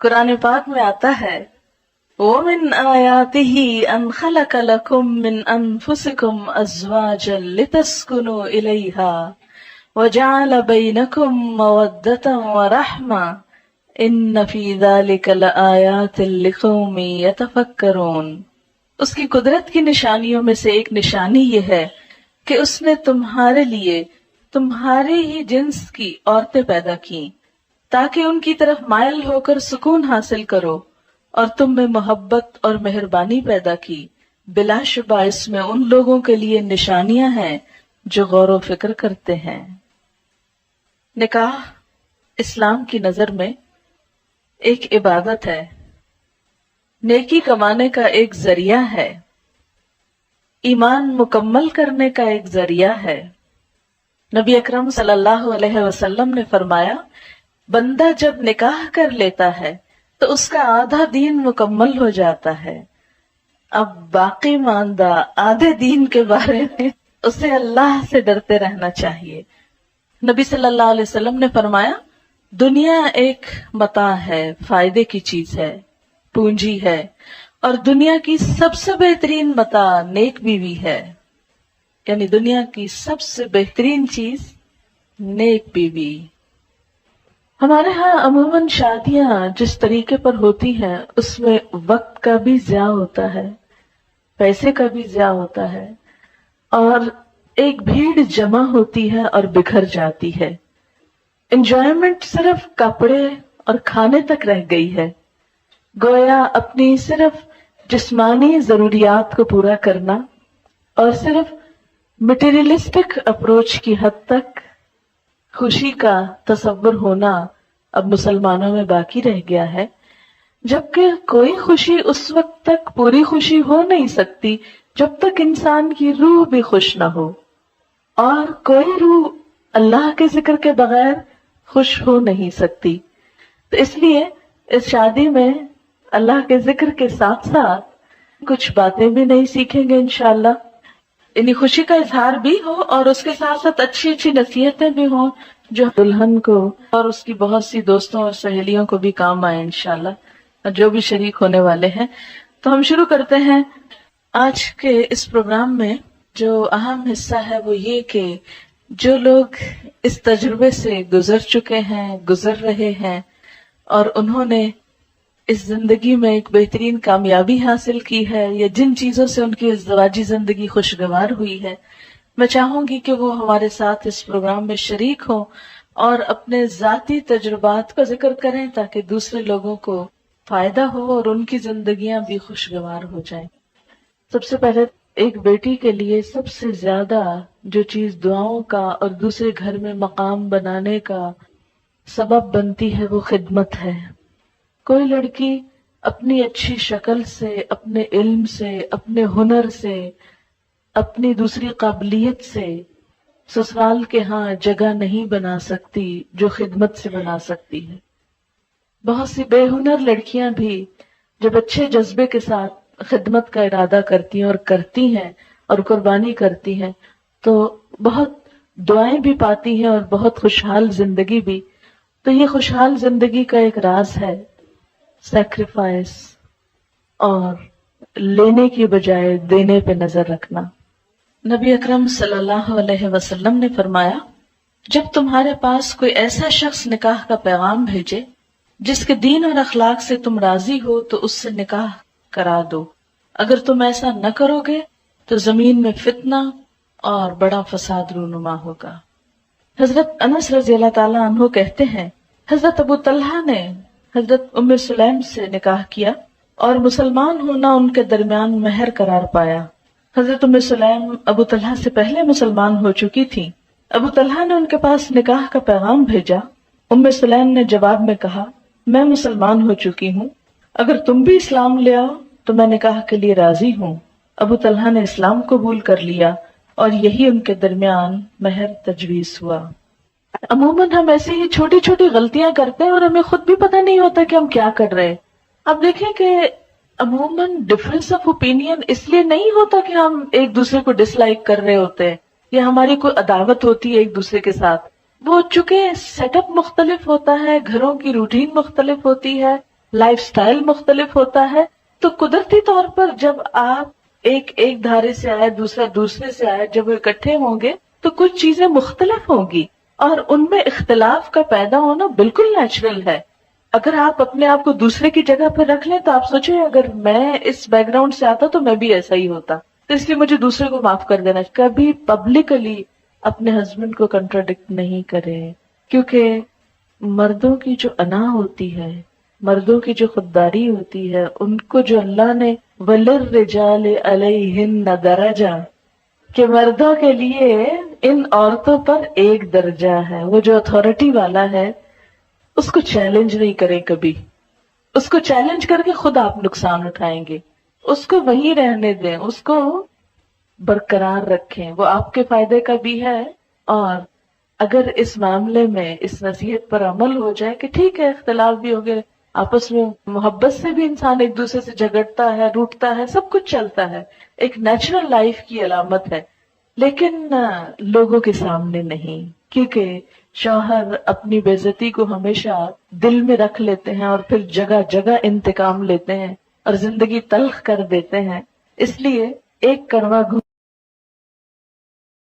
قرآن پاک میں آتا ہے وَمِنْ آيَاتِهِ أَنْ خَلَقَ لَكُم مِّنْ أَنفُسِكُمْ أَزْوَاجًا لِتَسْكُنُوا إِلَيْهَا وَجَعَلَ بَيْنَكُم مَّوَدَّةً وَرَحْمَةً إِنَّ فِي ذَلِكَ لَآيَاتٍ لِقَوْمٍ يَتَفَكَّرُونَ۔ اس کی قدرت کی نشانیوں میں سے ایک نشانی یہ ہے کہ اس نے تمہارے لیے تمہارے ہی جنس کی عورتیں پیدا کی تاکہ ان کی طرف مائل ہو کر سکون حاصل کرو، اور تم میں محبت اور مہربانی پیدا کی۔ بلا شبہ اس میں ان لوگوں کے لیے نشانیاں ہیں جو غور و فکر کرتے ہیں۔ نکاح اسلام کی نظر میں ایک عبادت ہے، نیکی کمانے کا ایک ذریعہ ہے، ایمان مکمل کرنے کا ایک ذریعہ ہے۔ نبی اکرم صلی اللہ علیہ وسلم نے فرمایا، بندہ جب نکاح کر لیتا ہے تو اس کا آدھا دین مکمل ہو جاتا ہے۔ اب باقی ماندہ آدھے دین کے بارے میں اسے اللہ سے ڈرتے رہنا چاہیے۔ نبی صلی اللہ علیہ وسلم نے فرمایا، دنیا ایک متاع ہے، فائدے کی چیز ہے، پونجی ہے، اور دنیا کی سب سے بہترین متاع نیک بیوی ہے، یعنی دنیا کی سب سے بہترین چیز نیک بیوی۔ ہمارے ہاں عموماً شادیاں جس طریقے پر ہوتی ہیں اس میں وقت کا بھی ضیاع ہوتا ہے، پیسے کا بھی ضیاع ہوتا ہے، اور ایک بھیڑ جمع ہوتی ہے اور بکھر جاتی ہے۔ انجوائمنٹ صرف کپڑے اور کھانے تک رہ گئی ہے، گویا اپنی صرف جسمانی ضروریات کو پورا کرنا اور صرف مٹیریلسٹک اپروچ کی حد تک خوشی کا تصور ہونا اب مسلمانوں میں باقی رہ گیا ہے، جبکہ کوئی خوشی اس وقت تک پوری خوشی ہو نہیں سکتی جب تک انسان کی روح بھی خوش نہ ہو، اور کوئی روح اللہ کے ذکر کے بغیر خوش ہو نہیں سکتی۔ تو اس لیے اس شادی میں اللہ کے ذکر کے ساتھ ساتھ کچھ باتیں بھی نہیں سیکھیں گے انشاءاللہ، یعنی خوشی کا اظہار بھی ہو اور اس کے ساتھ ساتھ اچھی اچھی نصیحتیں بھی ہوں جو دلہن کو اور اس کی بہت سی دوستوں اور سہیلیوں کو بھی کام آئے انشاءاللہ، اور جو بھی شریک ہونے والے ہیں۔ تو ہم شروع کرتے ہیں آج کے اس پروگرام میں۔ جو اہم حصہ ہے وہ یہ کہ جو لوگ اس تجربے سے گزر چکے ہیں، گزر رہے ہیں، اور انہوں نے اس زندگی میں ایک بہترین کامیابی حاصل کی ہے، یا جن چیزوں سے ان کی ازدواجی زندگی خوشگوار ہوئی ہے، میں چاہوں گی کہ وہ ہمارے ساتھ اس پروگرام میں شریک ہوں اور اپنے ذاتی تجربات کا ذکر کریں تاکہ دوسرے لوگوں کو فائدہ ہو اور ان کی زندگیاں بھی خوشگوار ہو جائیں۔ سب سے پہلے ایک بیٹی کے لیے سب سے زیادہ جو چیز دعاؤں کا اور دوسرے گھر میں مقام بنانے کا سبب بنتی ہے وہ خدمت ہے۔ کوئی لڑکی اپنی اچھی شکل سے، اپنے علم سے، اپنے ہنر سے، اپنی دوسری قابلیت سے سسرال کے ہاں جگہ نہیں بنا سکتی جو خدمت سے بنا سکتی ہے۔ بہت سی بے ہنر لڑکیاں بھی جب اچھے جذبے کے ساتھ خدمت کا ارادہ کرتی ہیں اور کرتی ہیں اور قربانی کرتی ہیں تو بہت دعائیں بھی پاتی ہیں اور بہت خوشحال زندگی بھی۔ تو یہ خوشحال زندگی کا ایک راز ہے سیکریفائس اور لینے کی بجائے دینے پہ نظر رکھنا۔ نبی اکرم صلی اللہ علیہ وسلم نے فرمایا، جب تمہارے پاس کوئی ایسا شخص نکاح کا پیغام بھیجے جس کے دین اور اخلاق سے تم راضی ہو تو اس سے نکاح کرا دو، اگر تم ایسا نہ کرو گے تو زمین میں فتنہ اور بڑا فساد رونما ہوگا۔ حضرت انس رضی اللہ تعالیٰ عنہ کہتے ہیں، حضرت ابو طلحہ نے حضرت ام سلیم سے نکاح کیا اور مسلمان ہونا ان کے درمیان مہر قرار پایا۔ حضرت ام سلیم ابو طلحہ سے پہلے مسلمان ہو چکی تھی۔ ابو طلحہ نے ان کے پاس نکاح کا پیغام بھیجا۔ ام سلیم نے جواب میں کہا، میں مسلمان ہو چکی ہوں، اگر تم بھی اسلام لے آؤ تو میں نکاح کے لیے راضی ہوں۔ ابو طلحہ نے اسلام قبول کر لیا اور یہی ان کے درمیان مہر تجویز ہوا۔ عموماً ہم ایسے ہی چھوٹی چھوٹی غلطیاں کرتے ہیں اور ہمیں خود بھی پتہ نہیں ہوتا کہ ہم کیا کر رہے ہیں۔ اب دیکھیں کہ عموماً ڈفرینس آف اوپینین اس لیے نہیں ہوتا کہ ہم ایک دوسرے کو ڈس لائک کر رہے ہوتے ہیں یا ہماری کوئی عداوت ہوتی ہے ایک دوسرے کے ساتھ۔ وہ چونکہ سیٹ اپ مختلف ہوتا ہے، گھروں کی روٹین مختلف ہوتی ہے، لائف سٹائل مختلف ہوتا ہے، تو قدرتی طور پر جب آپ ایک دھارے سے آئے، دوسرا دوسرے سے آئے، جب وہ اکٹھے ہوں گے تو کچھ چیزیں مختلف ہوں گی، اور ان میں اختلاف کا پیدا ہونا بالکل نیچرل ہے۔ اگر آپ اپنے آپ کو دوسرے کی جگہ پہ رکھ لیں تو آپ سوچیں اگر میں اس بیک گراؤنڈ سے آتا تو میں بھی ایسا ہی ہوتا، تو اس لیے مجھے دوسرے کو معاف کر دینا۔ کبھی پبلکلی اپنے ہسبینڈ کو کنٹراڈکٹ نہیں کریں، کیونکہ مردوں کی جو انا ہوتی ہے، مردوں کی جو خودداری ہوتی ہے، ان کو جو اللہ نے وَلِلرِّجَالِ عَلَيْهِنَّ دَرَجَةٌ، کہ مردوں کے لیے ان عورتوں پر ایک درجہ ہے، وہ جو اتھارٹی والا ہے اس کو چیلنج نہیں کریں کبھی، اس کو چیلنج کر کے خود آپ نقصان اٹھائیں گے، اس کو وہیں رہنے دیں، اس کو برقرار رکھیں، وہ آپ کے فائدے کا بھی ہے۔ اور اگر اس معاملے میں اس نصیحت پر عمل ہو جائے کہ ٹھیک ہے اختلاف بھی ہو گئے، آپس میں محبت سے بھی انسان ایک دوسرے سے جھگڑتا ہے، روٹتا ہے، سب کچھ چلتا ہے، ایک نیچرل لائف کی علامت ہے، لیکن لوگوں کے سامنے نہیں، کیونکہ شوہر اپنی بے عزتی کو ہمیشہ دل میں رکھ لیتے ہیں اور پھر جگہ جگہ انتقام لیتے ہیں اور زندگی تلخ کر دیتے ہیں۔ اس لیے ایک کڑوا